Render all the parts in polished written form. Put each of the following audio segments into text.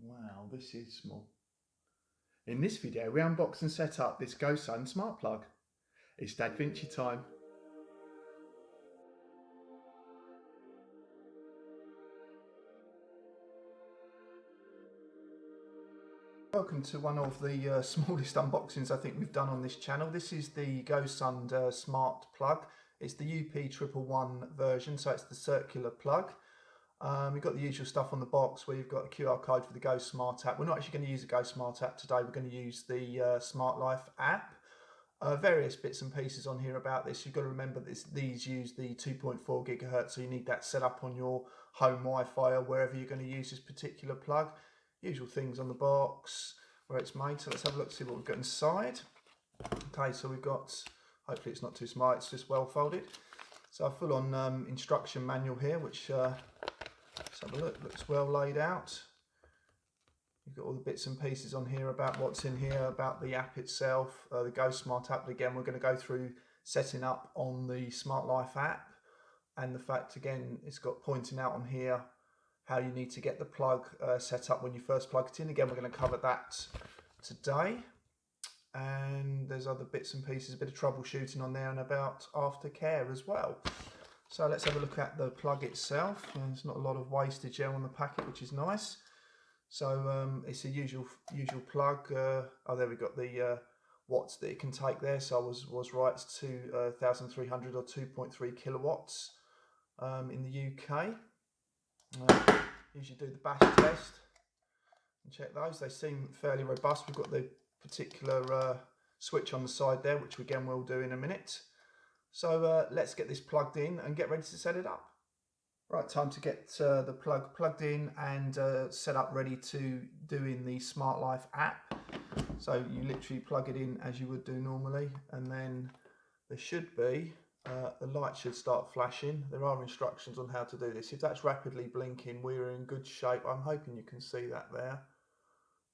Wow, this is small. In this video, we unbox and set up this Gosund smart plug. It's DADvinci time. Welcome to one of the smallest unboxings I think we've done on this channel. This is the Gosund smart plug. It's the UP111 version, so it's the circular plug. You've got the usual stuff on the box where you've got a QR code for the Go Smart app. We're not actually going to use the Go Smart app today. We're going to use the Smart Life app. Various bits and pieces on here about this. You've got to remember these use the 2.4 gigahertz, so you need that set up on your home Wi-Fi or wherever you're going to use this particular plug. Usual things on the box, where it's made. So let's have a look, see what we've got inside. Okay, so we've got, hopefully it's not too small, it's just well folded. So a full-on instruction manual here, which let's have a look, looks well laid out. You've got all the bits and pieces on here about what's in here, about the app itself, the Go Smart app. But again, we're going to go through setting up on the Smart Life app, and the fact, again, it's got pointing out on here how you need to get the plug set up when you first plug it in. Again, we're going to cover that today. And there's other bits and pieces, a bit of troubleshooting on there, and about aftercare as well. So let's have a look at the plug itself. There's not a lot of wastage there on the packet, which is nice. So it's a usual plug. Oh, there we got the watts that it can take there. So I was right, it's 2,300 or 2.3 kilowatts in the UK. Usually do the bash test and check those. They seem fairly robust. We've got the particular switch on the side there, which again we'll do in a minute. So let's get this plugged in and get ready to set it up. Right, time to get the plug plugged in and set up, ready to do in the Smart Life app. So you literally plug it in as you would do normally, and then there should be, the light should start flashing. There are instructions on how to do this. If that's rapidly blinking, we're in good shape. I'm hoping you can see that there.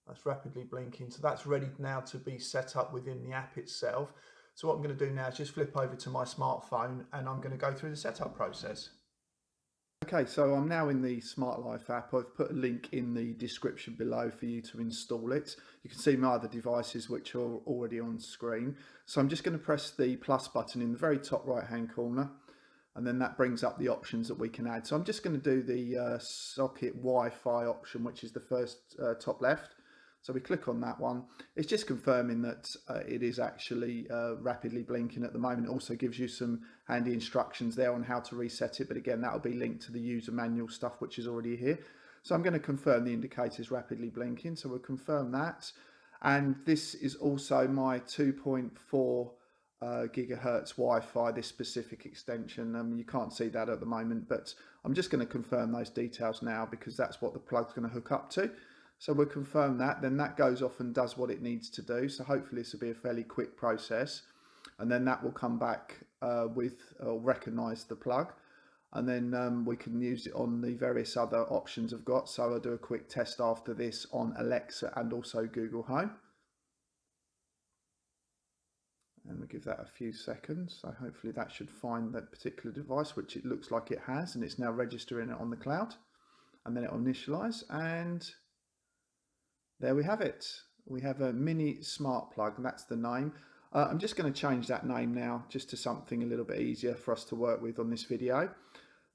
That's rapidly blinking. So that's ready now to be set up within the app itself. So what I'm going to do now is just flip over to my smartphone and I'm going to go through the setup process. Okay, so I'm now in the Smart Life app. I've put a link in the description below for you to install it. You can see my other devices which are already on screen. So I'm just going to press the plus button in the very top right hand corner, and then that brings up the options that we can add. So I'm just going to do the socket Wi-Fi option, which is the first top left. So we click on that one. It's just confirming that it is actually rapidly blinking at the moment. It also gives you some handy instructions there on how to reset it. But again, that will be linked to the user manual stuff, which is already here. So I'm going to confirm the indicator is rapidly blinking. So we'll confirm that. And this is also my 2.4 gigahertz Wi-Fi, this specific extension. You can't see that at the moment, but I'm just going to confirm those details now because that's what the plug's going to hook up to. So we'll confirm that, then that goes off and does what it needs to do. So hopefully this will be a fairly quick process, and then that will come back with or recognise the plug, and then we can use it on the various other options I've got. So I'll do a quick test after this on Alexa and also Google Home, and we'll give that a few seconds. So hopefully that should find that particular device, which it looks like it has, and it's now registering it on the cloud, and then it will initialise, and there we have it. We have a mini smart plug, and that's the name. I'm just going to change that name now just to something a little bit easier for us to work with on this video.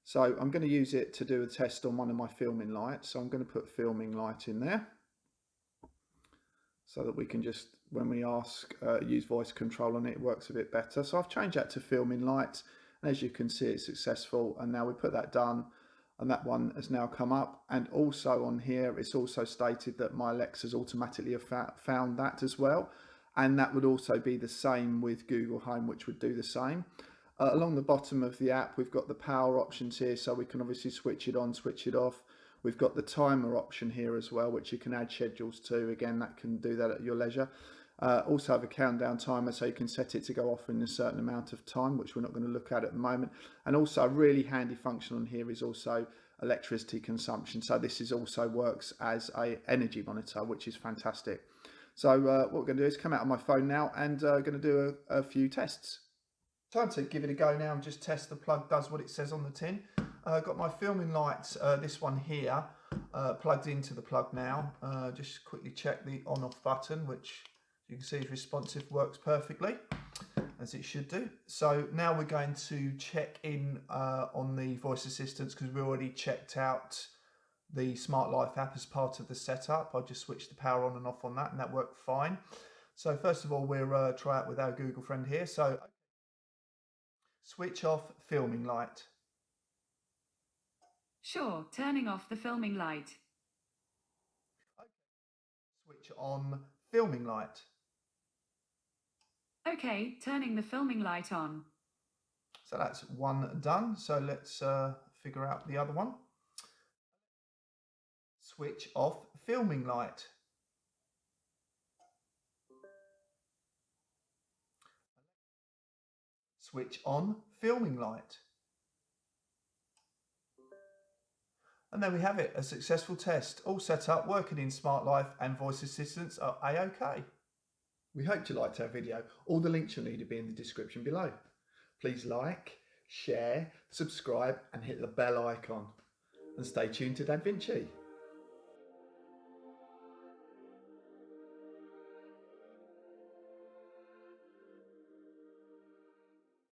So I'm going to use it to do a test on one of my filming lights. So I'm going to put filming light in there so that we can just, when we ask, use voice control on it, it works a bit better. So I've changed that to filming light, and as you can see, it's successful. And now we put that done, and that one has now come up. And also on here, it's also stated that my Alexa's automatically found that as well. And that would also be the same with Google Home, which would do the same. Along the bottom of the app, we've got the power options here, so we can obviously switch it on, switch it off. We've got the timer option here as well, which you can add schedules to. Again, that can do that at your leisure. Also have a countdown timer, so you can set it to go off in a certain amount of time, which we're not going to look at the moment. And also a really handy function on here is also electricity consumption. So this is also works as a energy monitor, which is fantastic. So what we're going to do is come out of my phone now and going to do a few tests. Time to give it a go now and just test the plug does what it says on the tin. Got my filming lights, this one here. plugged into the plug now. Just quickly check the on-off button, which you can see is responsive, works perfectly, as it should do. So now we're going to check in on the voice assistants, because we already checked out the Smart Life app as part of the setup. I just switched the power on and off on that, and that worked fine. So first of all, we'll try it with our Google friend here. So switch off filming light. Sure, turning off the filming light. Switch on filming light. Okay, turning the filming light on. So that's one done. So let's figure out the other one. Switch off filming light. Switch on filming light. And there we have it, a successful test, all set up, working in Smart Life, and voice assistants are A-OK. We hope you liked our video. All the links you'll need will be in the description below. Please like, share, subscribe and hit the bell icon. And stay tuned to DADvinci.